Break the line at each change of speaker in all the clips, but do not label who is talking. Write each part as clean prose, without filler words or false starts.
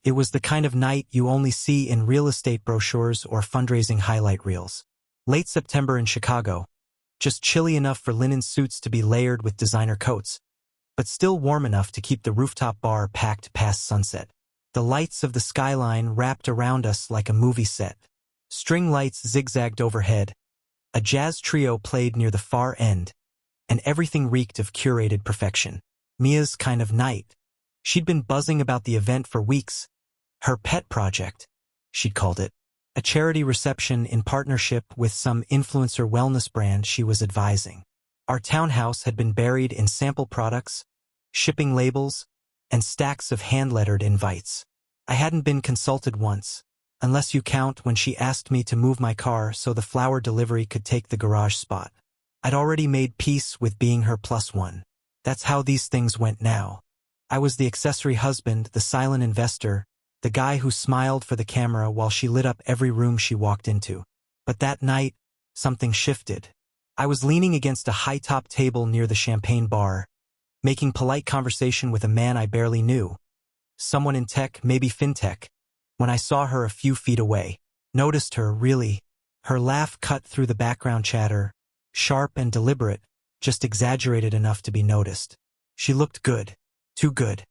It was the kind of night you only see in real estate brochures or fundraising highlight reels. Late September in Chicago, just chilly enough for linen suits to be layered with designer coats, but still warm enough to keep the rooftop bar packed past sunset. The lights of the skyline wrapped around us like a movie set. String lights zigzagged overhead, a jazz trio played near the far end, and everything reeked of curated perfection. Mia's kind of night. She'd been buzzing about the event for weeks. Her pet project, she'd called it. A charity reception in partnership with some influencer wellness brand she was advising. Our townhouse had been buried in sample products, shipping labels, and stacks of hand-lettered invites. I hadn't been consulted once, unless you count when she asked me to move my car so the flower delivery could take the garage spot. I'd already made peace with being her plus one. That's how these things went now. I was the accessory husband, the silent investor, the guy who smiled for the camera while she lit up every room she walked into. But that night, something shifted. I was leaning against a high-top table near the champagne bar, making polite conversation with a man I barely knew. Someone in tech, maybe fintech, when I saw her a few feet away. Noticed her, really. Her laugh cut through the background chatter, sharp and deliberate, just exaggerated enough to be noticed. She looked good. Too good.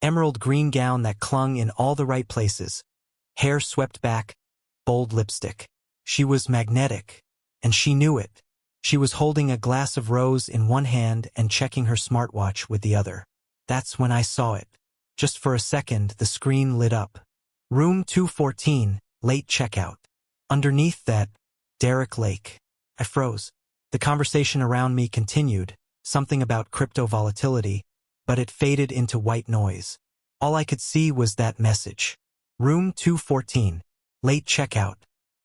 Emerald green gown that clung in all the right places. Hair swept back, bold lipstick. She was magnetic, and she knew it. She was holding a glass of rose in one hand and checking her smartwatch with the other. That's when I saw it. Just for a second, the screen lit up. Room 214, late checkout. Underneath that, Derek Lake. I froze. The conversation around me continued, something about crypto volatility, but it faded into white noise. All I could see was that message. Room 214. Late checkout.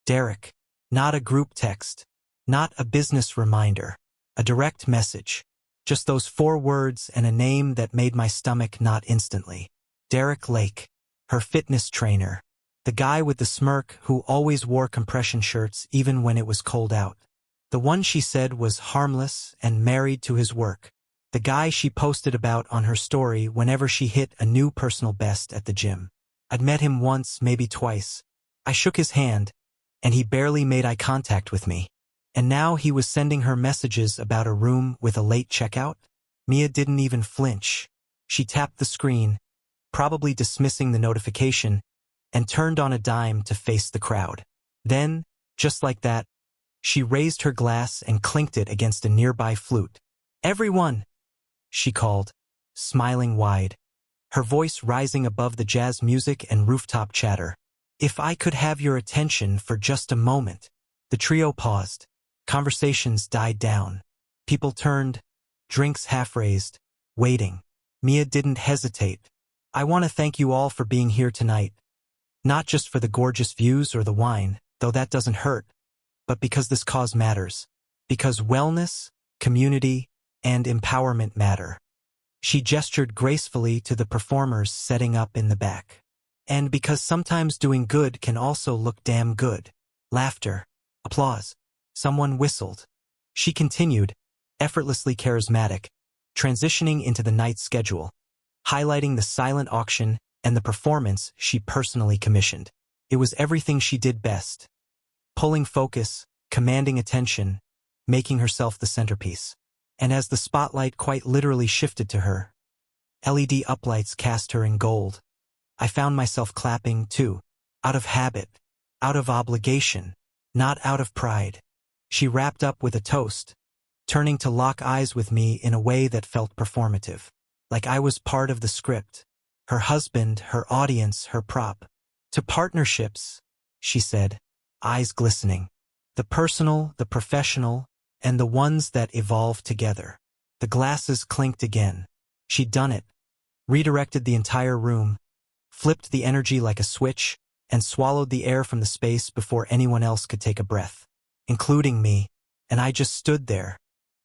Derek. Not a group text. Not a business reminder. A direct message. Just those 4 words and a name that made my stomach knot instantly. Derek Lake. Her fitness trainer. The guy with the smirk who always wore compression shirts even when it was cold out. The one she said was harmless and married to his work. The guy she posted about on her story whenever she hit a new personal best at the gym. I'd met him once, maybe twice. I shook his hand, and he barely made eye contact with me. And now he was sending her messages about a room with a late checkout? Mia didn't even flinch. She tapped the screen, probably dismissing the notification, and turned on a dime to face the crowd. Then, just like that, she raised her glass and clinked it against a nearby flute. "Everyone!" she called, smiling wide, her voice rising above the jazz music and rooftop chatter. "If I could have your attention for just a moment." The trio paused. Conversations died down. People turned, drinks half-raised, waiting. Mia didn't hesitate. "I want to thank you all for being here tonight. Not just for the gorgeous views or the wine, though that doesn't hurt, but because this cause matters. Because wellness, community, and empowerment matter." She gestured gracefully to the performers setting up in the back. "And because sometimes doing good can also look damn good." Laughter. Applause. Someone whistled. She continued, effortlessly charismatic, transitioning into the night's schedule, highlighting the silent auction and the performance she personally commissioned. It was everything she did best. Pulling focus, commanding attention, making herself the centerpiece. And as the spotlight quite literally shifted to her, LED uplights cast her in gold. I found myself clapping, too, out of habit, out of obligation, not out of pride. She wrapped up with a toast, turning to lock eyes with me in a way that felt performative, like I was part of the script, her husband, her audience, her prop. "To partnerships," she said, eyes glistening. "The personal, the professional, and the ones that evolve together." The glasses clinked again. She'd done it. Redirected the entire room, flipped the energy like a switch, and swallowed the air from the space before anyone else could take a breath, including me, and I just stood there,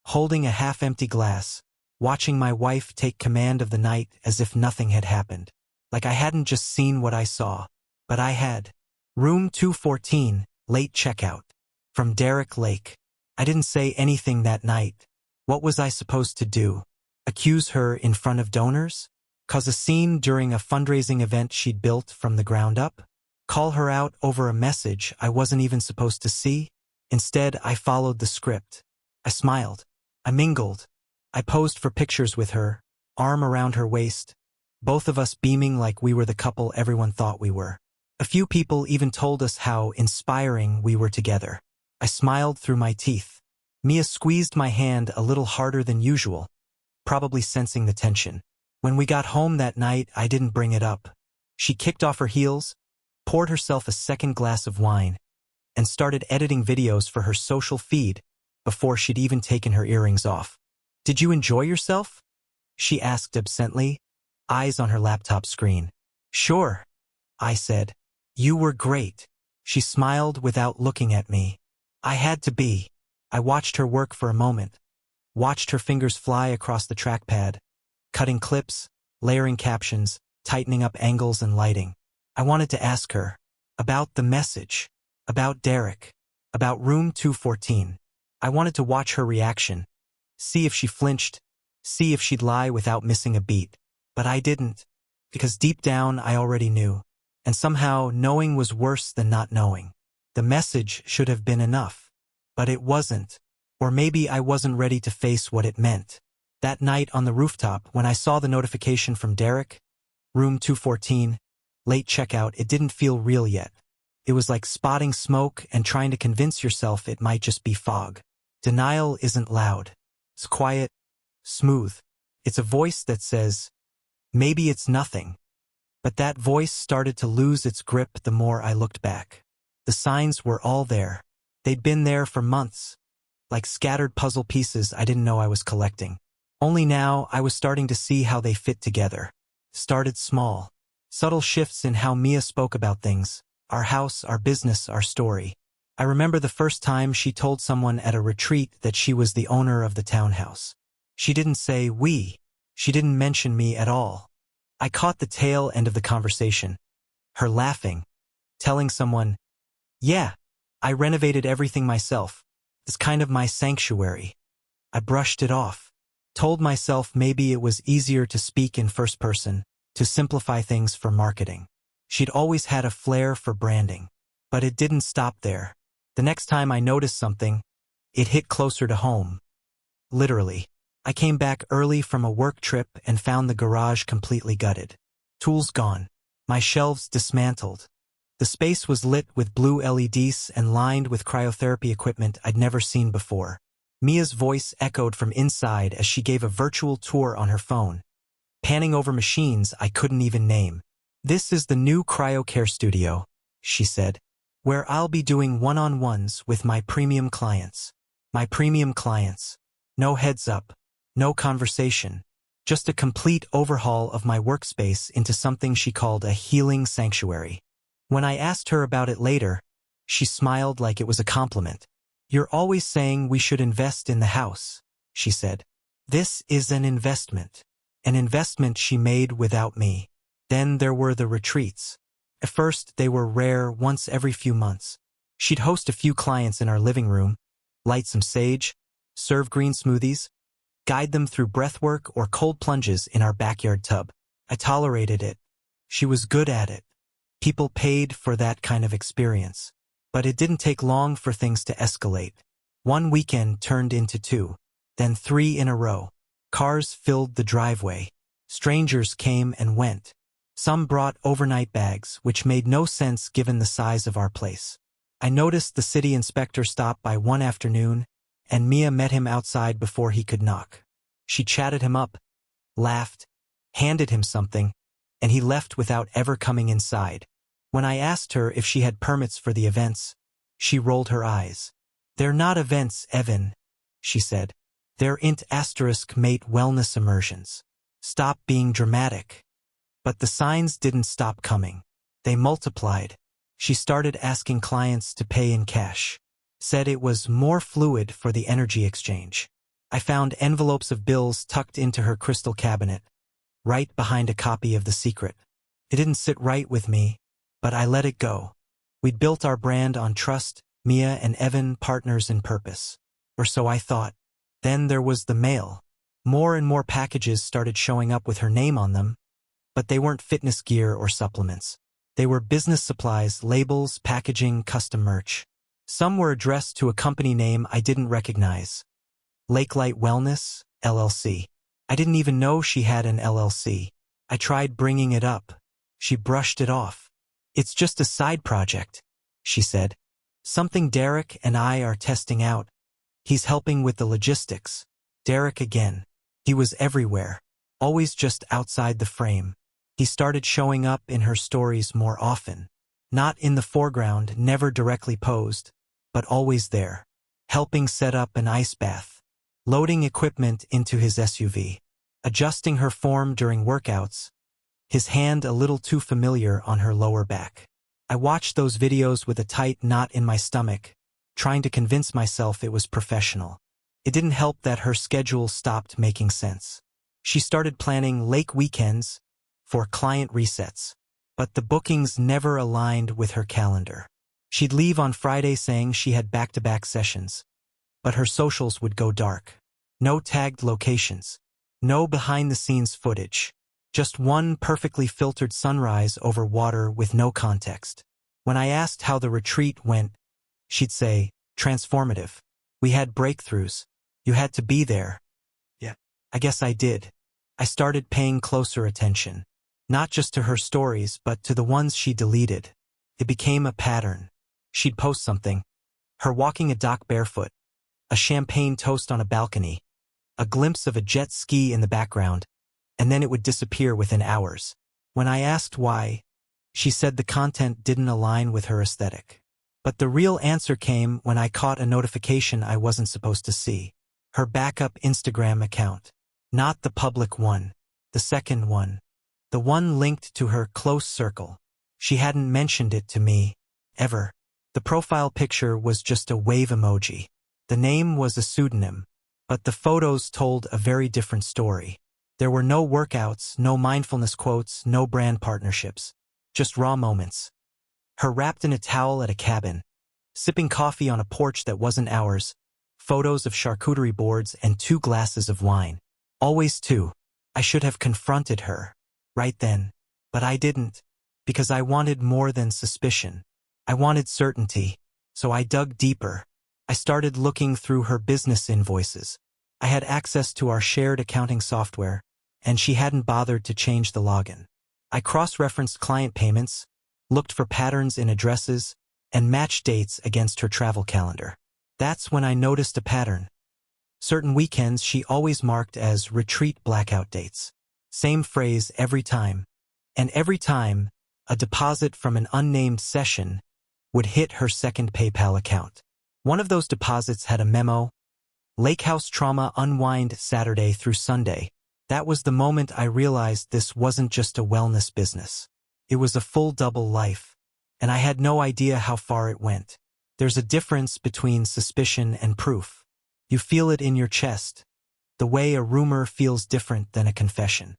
holding a half-empty glass, watching my wife take command of the night as if nothing had happened. Like I hadn't just seen what I saw, but I had. Room 214, late checkout. From Derek Lake. I didn't say anything that night. What was I supposed to do? Accuse her in front of donors? Cause a scene during a fundraising event she'd built from the ground up? Call her out over a message I wasn't even supposed to see? Instead, I followed the script. I smiled. I mingled. I posed for pictures with her, arm around her waist, both of us beaming like we were the couple everyone thought we were. A few people even told us how inspiring we were together. I smiled through my teeth. Mia squeezed my hand a little harder than usual, probably sensing the tension. When we got home that night, I didn't bring it up. She kicked off her heels, poured herself a second glass of wine, and started editing videos for her social feed before she'd even taken her earrings off. "Did you enjoy yourself?" she asked absently, eyes on her laptop screen. "Sure," I said. "You were great." She smiled without looking at me. I had to be. I watched her work for a moment, watched her fingers fly across the trackpad, cutting clips, layering captions, tightening up angles and lighting. I wanted to ask her about the message, about Derek, about room 214. I wanted to watch her reaction, see if she flinched, see if she'd lie without missing a beat. But I didn't, because deep down I already knew. And somehow knowing was worse than not knowing. The message should have been enough. But it wasn't. Or maybe I wasn't ready to face what it meant. That night on the rooftop, when I saw the notification from Derek, room 214, late checkout, it didn't feel real yet. It was like spotting smoke and trying to convince yourself it might just be fog. Denial isn't loud. It's quiet, smooth. It's a voice that says, maybe it's nothing. But that voice started to lose its grip the more I looked back. The signs were all there. They'd been there for months, like scattered puzzle pieces I didn't know I was collecting. Only now I was starting to see how they fit together. Started small. Subtle shifts in how Mia spoke about things. Our house, our business, our story. I remember the first time she told someone at a retreat that she was the owner of the townhouse. She didn't say we. She didn't mention me at all. I caught the tail end of the conversation. Her laughing. Telling someone, yeah, I renovated everything myself. It's kind of my sanctuary. I brushed it off. Told myself maybe it was easier to speak in first person, to simplify things for marketing. She'd always had a flair for branding. But it didn't stop there. The next time I noticed something, it hit closer to home. Literally. I came back early from a work trip and found the garage completely gutted. Tools gone. My shelves dismantled. The space was lit with blue LEDs and lined with cryotherapy equipment I'd never seen before. Mia's voice echoed from inside as she gave a virtual tour on her phone, panning over machines I couldn't even name. "This is the new cryocare studio," she said, "where I'll be doing one-on-ones with my premium clients. My premium clients. No heads up. No conversation. Just a complete overhaul of my workspace into something she called a healing sanctuary." When I asked her about it later, she smiled like it was a compliment. "You're always saying we should invest in the house," she said. "This is an investment. An investment she made without me." Then there were the retreats. At first, they were rare, once every few months. She'd host a few clients in our living room, light some sage, serve green smoothies, guide them through breathwork or cold plunges in our backyard tub. I tolerated it. She was good at it. People paid for that kind of experience. But it didn't take long for things to escalate. One weekend turned into 2, then 3 in a row. Cars filled the driveway. Strangers came and went. Some brought overnight bags, which made no sense given the size of our place. I noticed the city inspector stop by one afternoon, and Mia met him outside before he could knock. She chatted him up, laughed, handed him something, and he left without ever coming inside. When I asked her if she had permits for the events, she rolled her eyes. "They're not events, Evan," she said. "They're int** mate wellness immersions. Stop being dramatic." But the signs didn't stop coming. They multiplied. She started asking clients to pay in cash. Said it was more fluid for the energy exchange. I found envelopes of bills tucked into her crystal cabinet, right behind a copy of The Secret. It didn't sit right with me, but I let it go. We'd built our brand on trust, Mia and Evan partners in purpose. Or so I thought. Then there was the mail. More and more packages started showing up with her name on them, But they weren't fitness gear or supplements. They were business supplies, labels, packaging, custom merch. Some were addressed to a company name I didn't recognize. Lakelight Wellness, LLC. I didn't even know she had an LLC. I tried bringing it up. She brushed it off. "It's just a side project," she said. "Something Derek and I are testing out. He's helping with the logistics." Derek again. He was everywhere, always just outside the frame. He started showing up in her stories more often. Not in the foreground, never directly posed, but always there. Helping set up an ice bath. Loading equipment into his SUV. Adjusting her form during workouts. His hand a little too familiar on her lower back. I watched those videos with a tight knot in my stomach, trying to convince myself it was professional. It didn't help that her schedule stopped making sense. She started planning lake weekends for client resets, but the bookings never aligned with her calendar. She'd leave on Friday saying she had back-to-back sessions, but her socials would go dark. No tagged locations. No behind-the-scenes footage. Just one perfectly filtered sunrise over water with no context. When I asked how the retreat went, she'd say, "Transformative. We had breakthroughs. You had to be there." Yeah, I guess I did. I started paying closer attention. Not just to her stories, but to the ones she deleted. It became a pattern. She'd post something. Her walking a dock barefoot. A champagne toast on a balcony. A glimpse of a jet ski in the background. And then it would disappear within hours. When I asked why, she said the content didn't align with her aesthetic. But the real answer came when I caught a notification I wasn't supposed to see. Her backup Instagram account. Not the public one. The second one. The one linked to her close circle. She hadn't mentioned it to me, ever. The profile picture was just a wave emoji. The name was a pseudonym, but the photos told a very different story. There were no workouts, no mindfulness quotes, no brand partnerships. Just raw moments. Her wrapped in a towel at a cabin, sipping coffee on a porch that wasn't ours, photos of charcuterie boards and 2 glasses of wine. Always 2. I should have confronted her. Right then. But I didn't. Because I wanted more than suspicion. I wanted certainty. So I dug deeper. I started looking through her business invoices. I had access to our shared accounting software, and she hadn't bothered to change the login. I cross-referenced client payments, looked for patterns in addresses, and matched dates against her travel calendar. That's when I noticed a pattern. Certain weekends she always marked as retreat blackout dates. Same phrase every time. And every time, a deposit from an unnamed session would hit her second PayPal account. One of those deposits had a memo, "Lake House Trauma Unwind Saturday through Sunday." That was the moment I realized this wasn't just a wellness business. It was a full double life, and I had no idea how far it went. There's a difference between suspicion and proof. You feel it in your chest, the way a rumor feels different than a confession.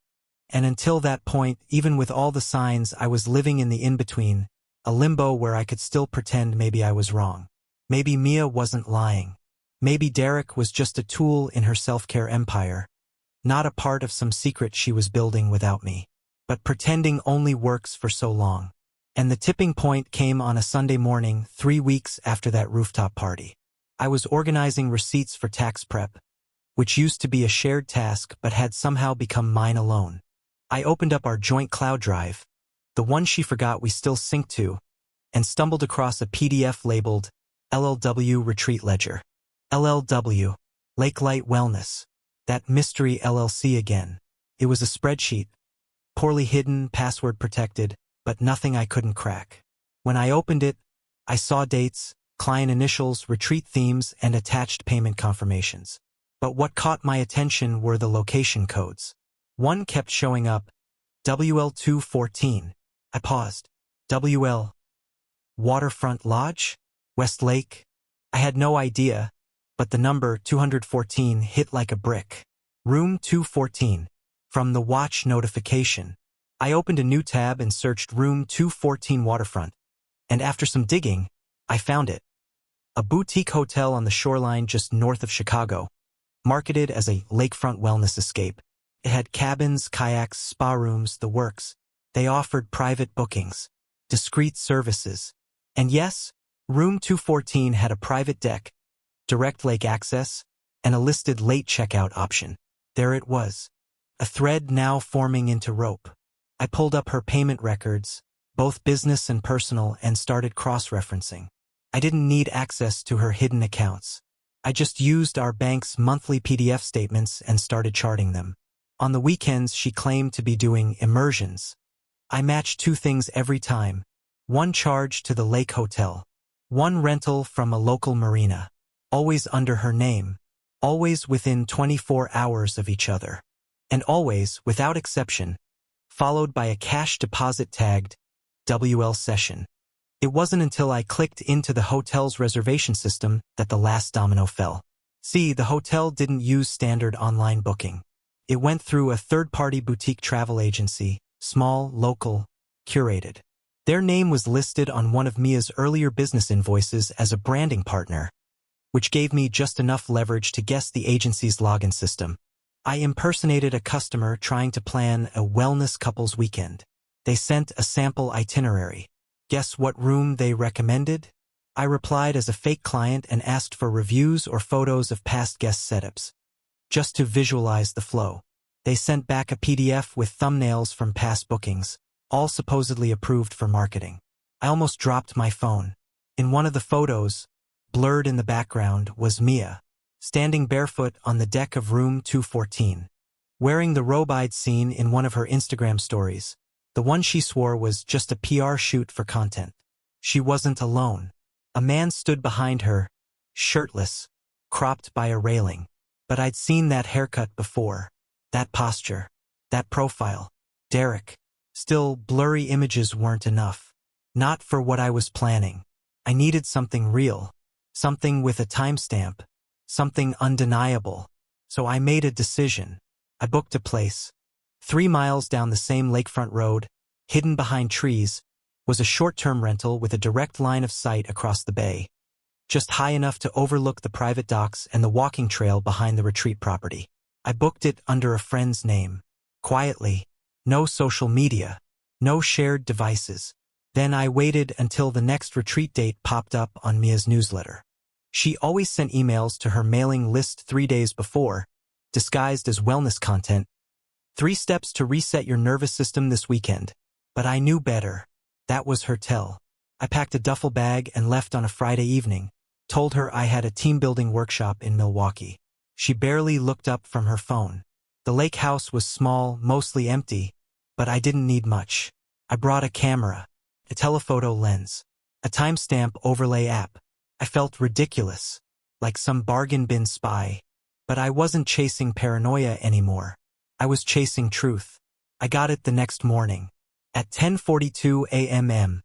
And until that point, even with all the signs, I was living in the in-between, a limbo where I could still pretend maybe I was wrong. Maybe Mia wasn't lying. Maybe Derek was just a tool in her self-care empire, not a part of some secret she was building without me. But pretending only works for so long. And the tipping point came on a Sunday morning, 3 weeks after that rooftop party. I was organizing receipts for tax prep, which used to be a shared task but had somehow become mine alone. I opened up our joint cloud drive, the one she forgot we still sync to, and stumbled across a PDF labeled LLW Retreat Ledger. LLW, Lakelight Wellness, that mystery LLC again. It was a spreadsheet, poorly hidden, password protected, but nothing I couldn't crack. When I opened it, I saw dates, client initials, retreat themes, and attached payment confirmations. But what caught my attention were the location codes. One kept showing up, WL214. I paused. WL. Waterfront Lodge? Westlake? I had no idea, but the number 214 hit like a brick. Room 214. From the watch notification. I opened a new tab and searched Room 214 Waterfront, and after some digging, I found it. A boutique hotel on the shoreline just north of Chicago, marketed as a lakefront wellness escape. It had cabins, kayaks, spa rooms, the works. They offered private bookings, discreet services. And yes, room 214 had a private deck, direct lake access, and a listed late checkout option. There it was, a thread now forming into rope. I pulled up her payment records, both business and personal, and started cross-referencing. I didn't need access to her hidden accounts. I just used our bank's monthly PDF statements and started charting them. On the weekends, she claimed to be doing immersions. I matched two things every time. One charge to the lake hotel. One rental from a local marina. Always under her name. Always within 24 hours of each other. And always, without exception, followed by a cash deposit tagged WL session. It wasn't until I clicked into the hotel's reservation system that the last domino fell. See, the hotel didn't use standard online booking. It went through a third-party boutique travel agency, small, local, curated. Their name was listed on one of Mia's earlier business invoices as a branding partner, which gave me just enough leverage to guess the agency's login system. I impersonated a customer trying to plan a wellness couples weekend. They sent a sample itinerary. Guess what room they recommended? I replied as a fake client and asked for reviews or photos of past guest setups, just to visualize the flow. They sent back a PDF with thumbnails from past bookings, all supposedly approved for marketing. I almost dropped my phone. In one of the photos, blurred in the background, was Mia, standing barefoot on the deck of room 214, wearing the robe I'd seen in one of her Instagram stories. The one she swore was just a PR shoot for content. She wasn't alone. A man stood behind her, shirtless, cropped by a railing. But I'd seen that haircut before, that posture, that profile. Derek. Still, blurry images weren't enough. Not for what I was planning. I needed something real, something with a timestamp, something undeniable. So I made a decision. I booked a place. 3 miles down the same lakefront road, hidden behind trees, was a short-term rental with a direct line of sight across the bay, just high enough to overlook the private docks and the walking trail behind the retreat property. I booked it under a friend's name, quietly, no social media, no shared devices. Then I waited until the next retreat date popped up on Mia's newsletter. She always sent emails to her mailing list 3 days before, disguised as wellness content. 3 steps to reset your nervous system this weekend. But I knew better. That was her tell. I packed a duffel bag and left on a Friday evening, told her I had a team-building workshop in Milwaukee. She barely looked up from her phone. The lake house was small, mostly empty, but I didn't need much. I brought a camera, a telephoto lens, a timestamp overlay app. I felt ridiculous, like some bargain bin spy. But I wasn't chasing paranoia anymore. I was chasing truth. I got it the next morning. At 10:42 a.m.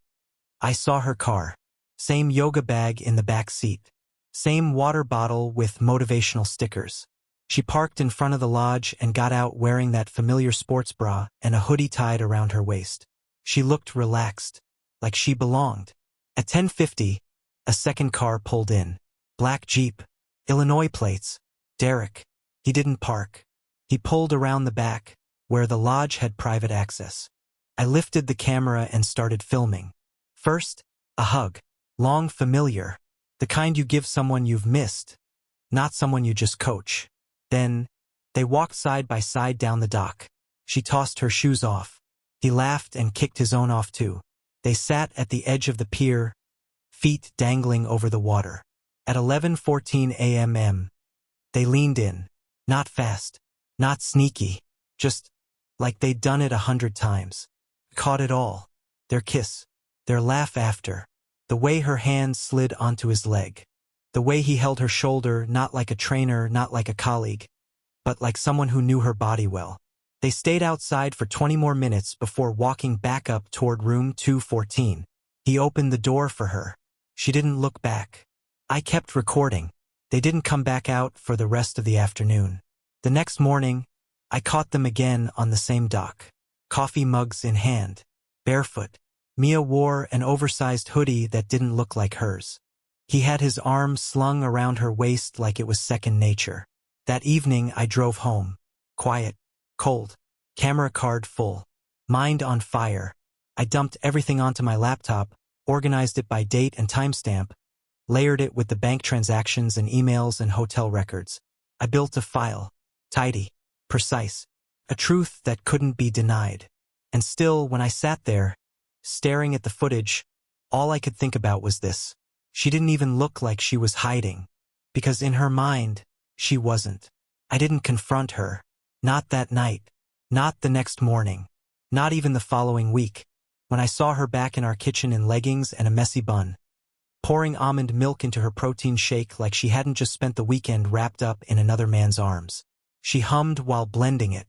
I saw her car. Same yoga bag in the back seat. Same water bottle with motivational stickers. She parked in front of the lodge and got out wearing that familiar sports bra and a hoodie tied around her waist. She looked relaxed, like she belonged. At 10:50, a second car pulled in. Black Jeep, Illinois plates. Derek. He didn't park. He pulled around the back, where the lodge had private access. I lifted the camera and started filming. First, a hug. Long, familiar. The kind you give someone you've missed, not someone you just coach. Then, they walked side by side down the dock. She tossed her shoes off. He laughed and kicked his own off too. They sat at the edge of the pier, feet dangling over the water. At 11:14 a.m., they leaned in. Not fast. Not sneaky, just like they'd done it 100 times. Caught it all. Their kiss, their laugh after, the way her hand slid onto his leg, the way he held her shoulder, not like a trainer, not like a colleague, but like someone who knew her body well. They stayed outside for 20 more minutes before walking back up toward room 214. He opened the door for her. She didn't look back. I kept recording. They didn't come back out for the rest of the afternoon. The next morning, I caught them again on the same dock, coffee mugs in hand, barefoot. Mia wore an oversized hoodie that didn't look like hers. He had his arm slung around her waist like it was second nature. That evening, I drove home, quiet, Cold. Camera card full. Mind on fire. I dumped everything onto my laptop, organized it by date and timestamp, layered it with the bank transactions and emails and hotel records. I built a file. Tidy. Precise. A truth that couldn't be denied. And still, when I sat there, staring at the footage, all I could think about was this. She didn't even look like she was hiding. Because in her mind, she wasn't. I didn't confront her. Not that night. Not the next morning. Not even the following week, when I saw her back in our kitchen in leggings and a messy bun, pouring almond milk into her protein shake like she hadn't just spent the weekend wrapped up in another man's arms. She hummed while blending it.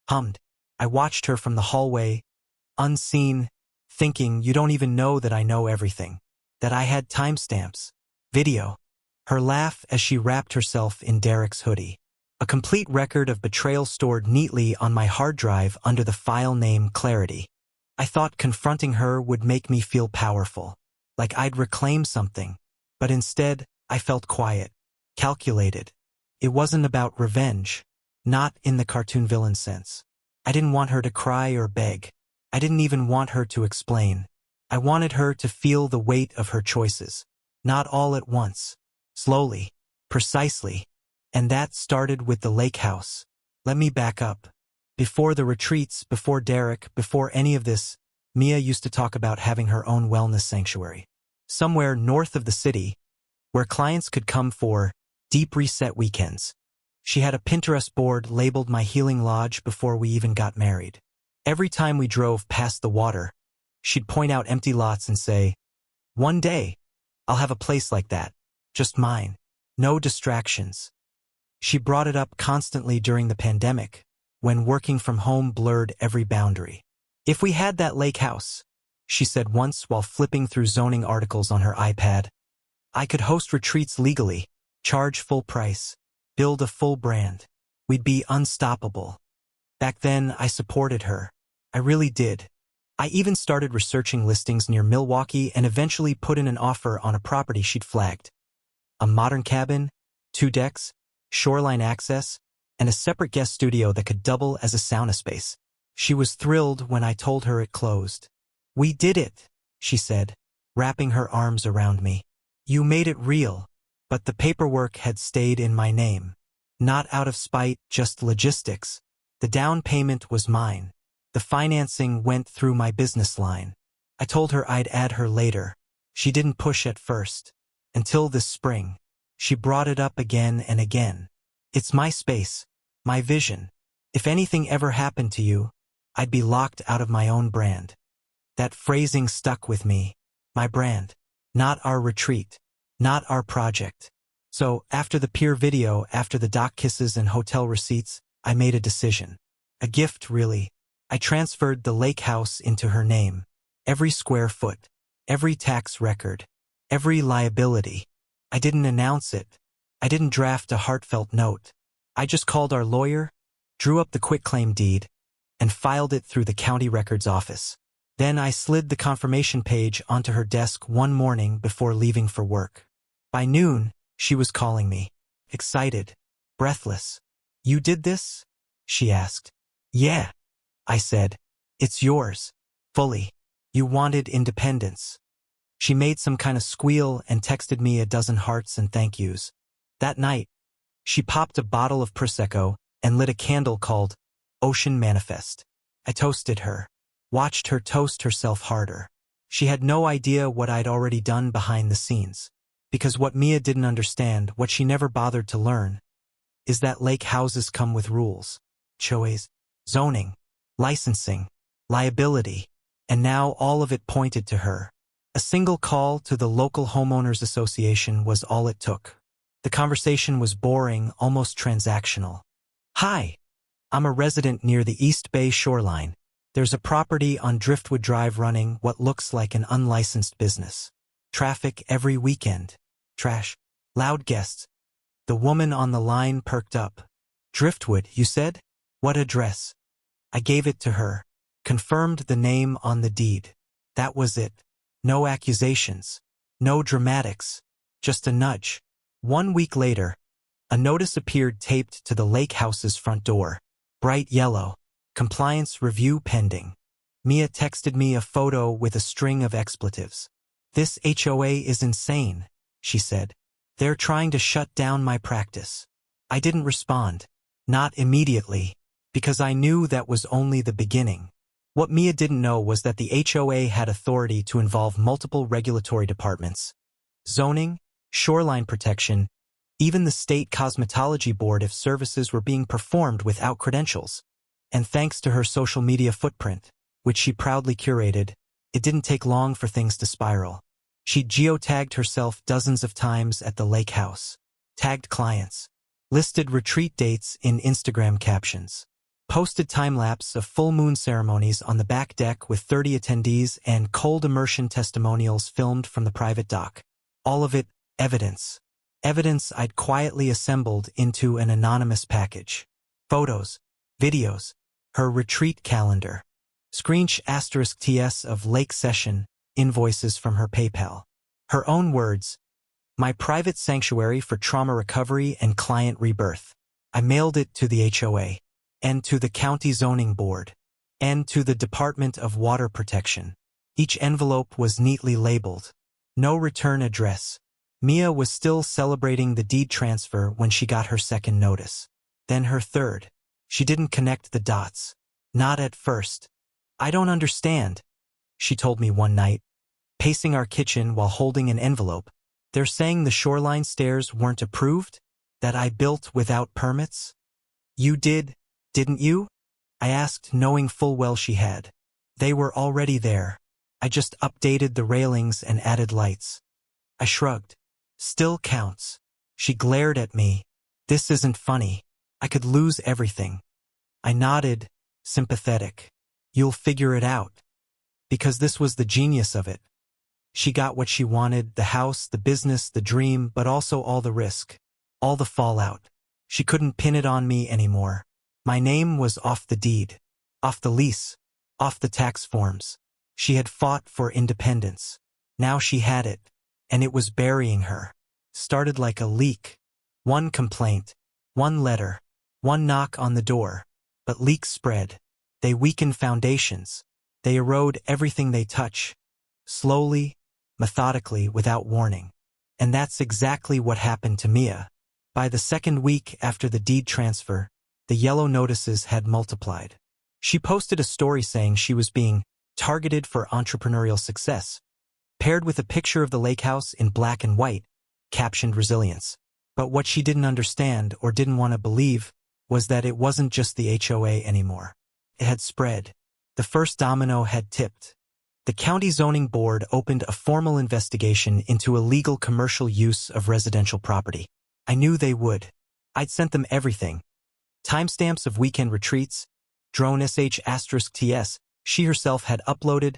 Hummed. I watched her from the hallway, unseen, thinking, you don't even know that I know everything. That I had timestamps. Video. Her laugh as she wrapped herself in Derek's hoodie. A complete record of betrayal stored neatly on my hard drive under the file name Clarity. I thought confronting her would make me feel powerful, like I'd reclaim something. But instead, I felt quiet, calculated. It wasn't about revenge, not in the cartoon villain sense. I didn't want her to cry or beg. I didn't even want her to explain. I wanted her to feel the weight of her choices. Not all at once. Slowly. Precisely. And that started with the lake house. Let me back up. Before the retreats, before Derek, before any of this, Mia used to talk about having her own wellness sanctuary. Somewhere north of the city, where clients could come for deep reset weekends. She had a Pinterest board labeled My Healing Lodge before we even got married. Every time we drove past the water, she'd point out empty lots and say, "One day, I'll have a place like that. Just mine. No distractions." She brought it up constantly during the pandemic, when working from home blurred every boundary. "If we had that lake house," she said once while flipping through zoning articles on her iPad, "I could host retreats legally, charge full price, build a full brand. We'd be unstoppable." Back then, I supported her. I really did. I even started researching listings near Milwaukee and eventually put in an offer on a property she'd flagged. A modern cabin, 2 decks, shoreline access, and a separate guest studio that could double as a sauna space. She was thrilled when I told her it closed. "We did it," she said, wrapping her arms around me. "You made it real." But the paperwork had stayed in my name. Not out of spite, just logistics. The down payment was mine. The financing went through my business line. I told her I'd add her later. She didn't push at first. Until this spring. She brought it up again and again. "It's my space. My vision. If anything ever happened to you, I'd be locked out of my own brand." That phrasing stuck with me. My brand. Not our retreat. Not our project. So, after the peer video, after the dock kisses and hotel receipts, I made a decision. A gift, really. I transferred the lake house into her name. Every square foot. Every tax record. Every liability. I didn't announce it. I didn't draft a heartfelt note. I just called our lawyer, drew up the quitclaim deed, and filed it through the county records office. Then I slid the confirmation page onto her desk one morning before leaving for work. By noon, she was calling me. Excited. Breathless. "You did this?" she asked. "Yeah," I said. "It's yours. Fully. You wanted independence." She made some kind of squeal and texted me a dozen hearts and thank yous. That night, she popped a bottle of Prosecco and lit a candle called Ocean Manifest. I toasted her. Watched her toast herself harder. She had no idea what I'd already done behind the scenes. Because what Mia didn't understand, what she never bothered to learn, is that lake houses come with rules. Choice, zoning, licensing, liability, and now all of it pointed to her. A single call to the local homeowners association was all it took. The conversation was boring, almost transactional. "Hi, I'm a resident near the East Bay shoreline. There's a property on Driftwood Drive running what looks like an unlicensed business. Traffic every weekend. Trash. Loud guests." The woman on the line perked up. "Driftwood, you said? What address?" I gave it to her. Confirmed the name on the deed. That was it. No accusations. No dramatics. Just a nudge. 1 week later, a notice appeared taped to the lake house's front door. Bright yellow. Compliance review pending. Mia texted me a photo with a string of expletives. This HOA is insane, she said. They're trying to shut down my practice. I didn't respond. Not immediately, because I knew that was only the beginning. What Mia didn't know was that the HOA had authority to involve multiple regulatory departments. Zoning, shoreline protection, even the state cosmetology board if services were being performed without credentials. And thanks to her social media footprint, which she proudly curated, it didn't take long for things to spiral. She geotagged herself dozens of times at the lake house, tagged clients, listed retreat dates in Instagram captions, posted time-lapse of full moon ceremonies on the back deck with 30 attendees and cold immersion testimonials filmed from the private dock. All of it, evidence. Evidence I'd quietly assembled into an anonymous package. Photos, videos, her retreat calendar. *TS of lake session, invoices from her PayPal. Her own words, my private sanctuary for trauma recovery and client rebirth. I mailed it to the HOA, and to the county zoning board, and to the Department of Water Protection. Each envelope was neatly labeled. No return address. Mia was still celebrating the deed transfer when she got her second notice. Then her third. She didn't connect the dots. Not at first. I don't understand, she told me one night, pacing our kitchen while holding an envelope. They're saying the shoreline stairs weren't approved? That I built without permits? You did, didn't you? I asked, knowing full well she had. They were already there. I just updated the railings and added lights. I shrugged. Still counts. She glared at me. This isn't funny. I could lose everything. I nodded, sympathetic. You'll figure it out. Because this was the genius of it. She got what she wanted, the house, the business, the dream, but also all the risk. All the fallout. She couldn't pin it on me anymore. My name was off the deed. Off the lease. Off the tax forms. She had fought for independence. Now she had it. And it was burying her. Started like a leak. One complaint. One letter. One knock on the door. But leaks spread. They weaken foundations. They erode everything they touch. Slowly, methodically, without warning. And that's exactly what happened to Mia. By the second week after the deed transfer, the yellow notices had multiplied. She posted a story saying she was being targeted for entrepreneurial success, paired with a picture of the lake house in black and white, captioned resilience. But what she didn't understand or didn't want to believe was that it wasn't just the HOA anymore. It had spread. The first domino had tipped. The county zoning board opened a formal investigation into illegal commercial use of residential property. I knew they would. I'd sent them everything. Timestamps of weekend retreats, drone *TS, she herself had uploaded,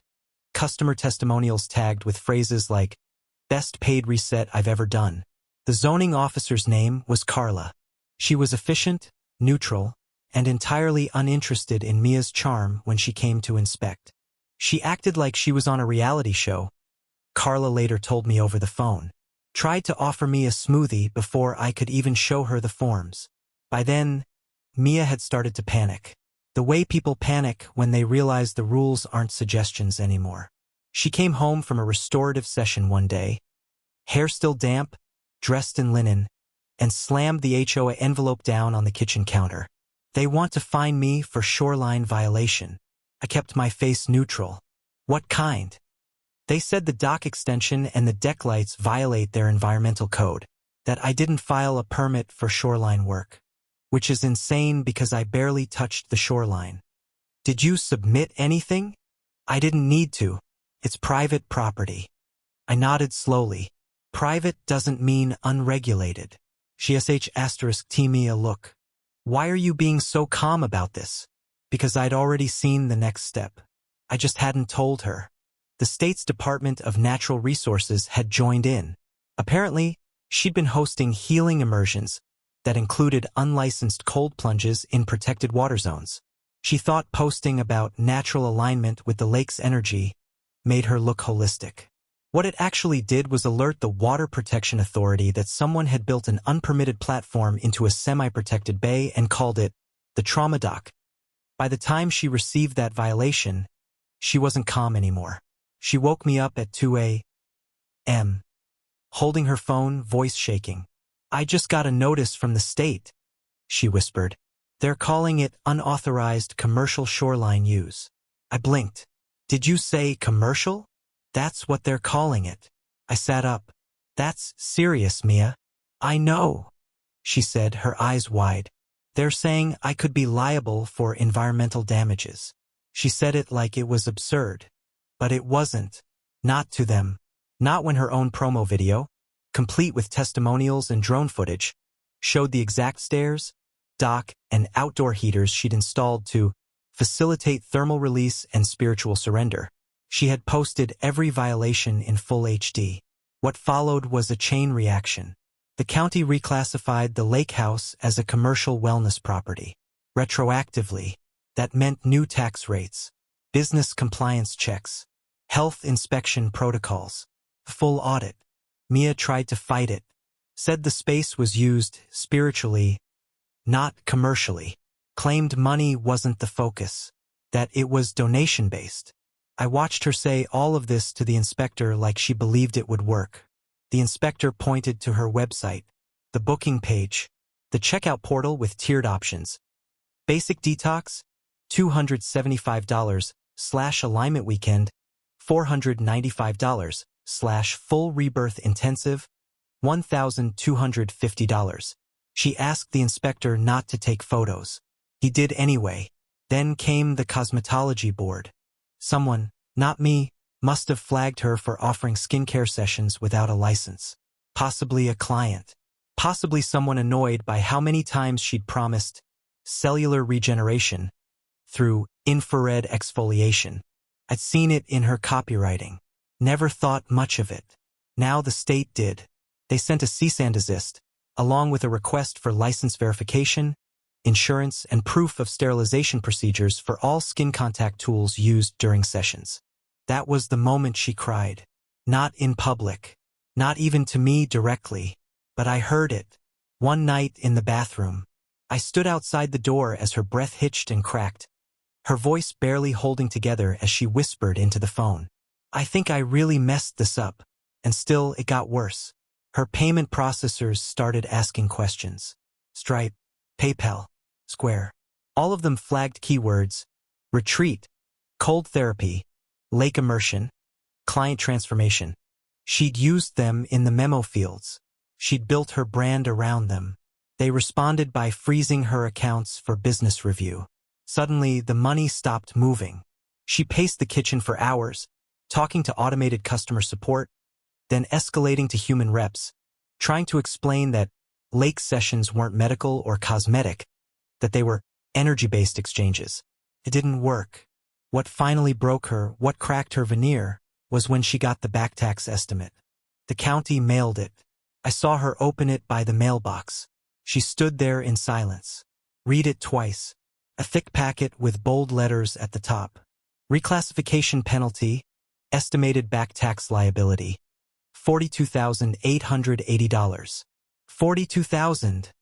customer testimonials tagged with phrases like, best paid reset I've ever done. The zoning officer's name was Carla. She was efficient, neutral, and entirely uninterested in Mia's charm when she came to inspect. She acted like she was on a reality show. Carla later told me over the phone. Tried to offer me a smoothie before I could even show her the forms. By then, Mia had started to panic. The way people panic when they realize the rules aren't suggestions anymore. She came home from a restorative session one day, hair still damp, dressed in linen, and slammed the HOA envelope down on the kitchen counter. They want to fine me for shoreline violation. I kept my face neutral. What kind? They said the dock extension and the deck lights violate their environmental code, that I didn't file a permit for shoreline work. Which is insane because I barely touched the shoreline. Did you submit anything? I didn't need to. It's private property. I nodded slowly. Private doesn't mean unregulated. She *T me a look. Why are you being so calm about this? Because I'd already seen the next step. I just hadn't told her. The state's Department of Natural Resources had joined in. Apparently, she'd been hosting healing immersions that included unlicensed cold plunges in protected water zones. She thought posting about natural alignment with the lake's energy made her look holistic. What it actually did was alert the Water Protection Authority that someone had built an unpermitted platform into a semi-protected bay and called it the trauma dock. By the time she received that violation, she wasn't calm anymore. She woke me up at 2 a.m., holding her phone, voice shaking. "I just got a notice from the state," she whispered. "They're calling it unauthorized commercial shoreline use." I blinked. "Did you say commercial?" "That's what they're calling it." I sat up. "That's serious, Mia." "I know," she said, her eyes wide. "They're saying I could be liable for environmental damages." She said it like it was absurd. But it wasn't. Not to them. Not when her own promo video, complete with testimonials and drone footage, showed the exact stairs, dock, and outdoor heaters she'd installed to facilitate thermal release and spiritual surrender. She had posted every violation in full HD. What followed was a chain reaction. The county reclassified the lake house as a commercial wellness property. Retroactively, that meant new tax rates, business compliance checks, health inspection protocols, full audit. Mia tried to fight it, said the space was used spiritually, not commercially, claimed money wasn't the focus, that it was donation-based. I watched her say all of this to the inspector like she believed it would work. The inspector pointed to her website, the booking page, the checkout portal with tiered options. Basic detox, $275/alignment weekend, $495/full rebirth intensive, $1,250. She asked the inspector not to take photos. He did anyway. Then came the cosmetology board. Someone, not me, must have flagged her for offering skincare sessions without a license. Possibly a client. Possibly someone annoyed by how many times she'd promised cellular regeneration through infrared exfoliation. I'd seen it in her copywriting. Never thought much of it. Now the state did. They sent a cease and desist, along with a request for license verification, insurance, and proof of sterilization procedures for all skin contact tools used during sessions. That was the moment she cried. Not in public. Not even to me directly. But I heard it. One night in the bathroom. I stood outside the door as her breath hitched and cracked, her voice barely holding together as she whispered into the phone. "I think I really messed this up." And still it got worse. Her payment processors started asking questions. Stripe, PayPal, Square. All of them flagged keywords: retreat, cold therapy, lake immersion, client transformation. She'd used them in the memo fields. She'd built her brand around them. They responded by freezing her accounts for business review. Suddenly, the money stopped moving. She paced the kitchen for hours, talking to automated customer support, then escalating to human reps, trying to explain that lake sessions weren't medical or cosmetic, that they were energy-based exchanges. It didn't work. What finally broke her, what cracked her veneer, was when she got the back tax estimate. The county mailed it. I saw her open it by the mailbox. She stood there in silence. Read it twice. A thick packet with bold letters at the top. Reclassification penalty, estimated back tax liability, $42,880. $42,000,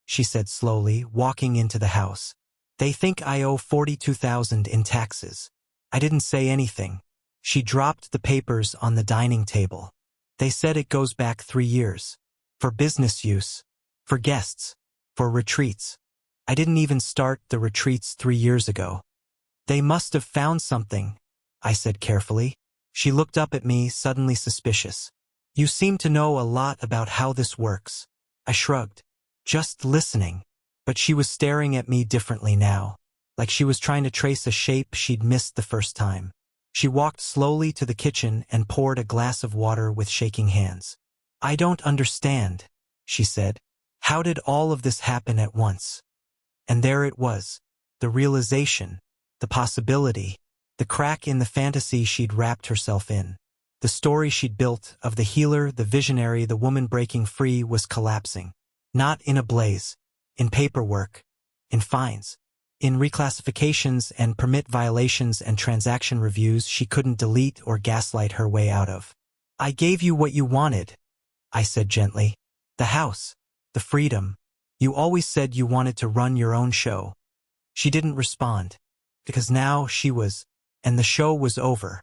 she said slowly, walking into the house. They think I owe $42,000 in taxes. I didn't say anything. She dropped the papers on the dining table. They said it goes back 3 years. For business use. For guests. For retreats. I didn't even start the retreats 3 years ago. They must have found something, I said carefully. She looked up at me, suddenly suspicious. You seem to know a lot about how this works. I shrugged. Just listening. But she was staring at me differently now, like she was trying to trace a shape she'd missed the first time. She walked slowly to the kitchen and poured a glass of water with shaking hands. I don't understand, she said. How did all of this happen at once? And there it was, the realization, the possibility, the crack in the fantasy she'd wrapped herself in. The story she'd built of the healer, the visionary, the woman breaking free was collapsing. Not in a blaze. In paperwork, in fines, in reclassifications and permit violations and transaction reviews she couldn't delete or gaslight her way out of. I gave you what you wanted, I said gently. The house, the freedom. You always said you wanted to run your own show. She didn't respond. because now she was, and the show was over.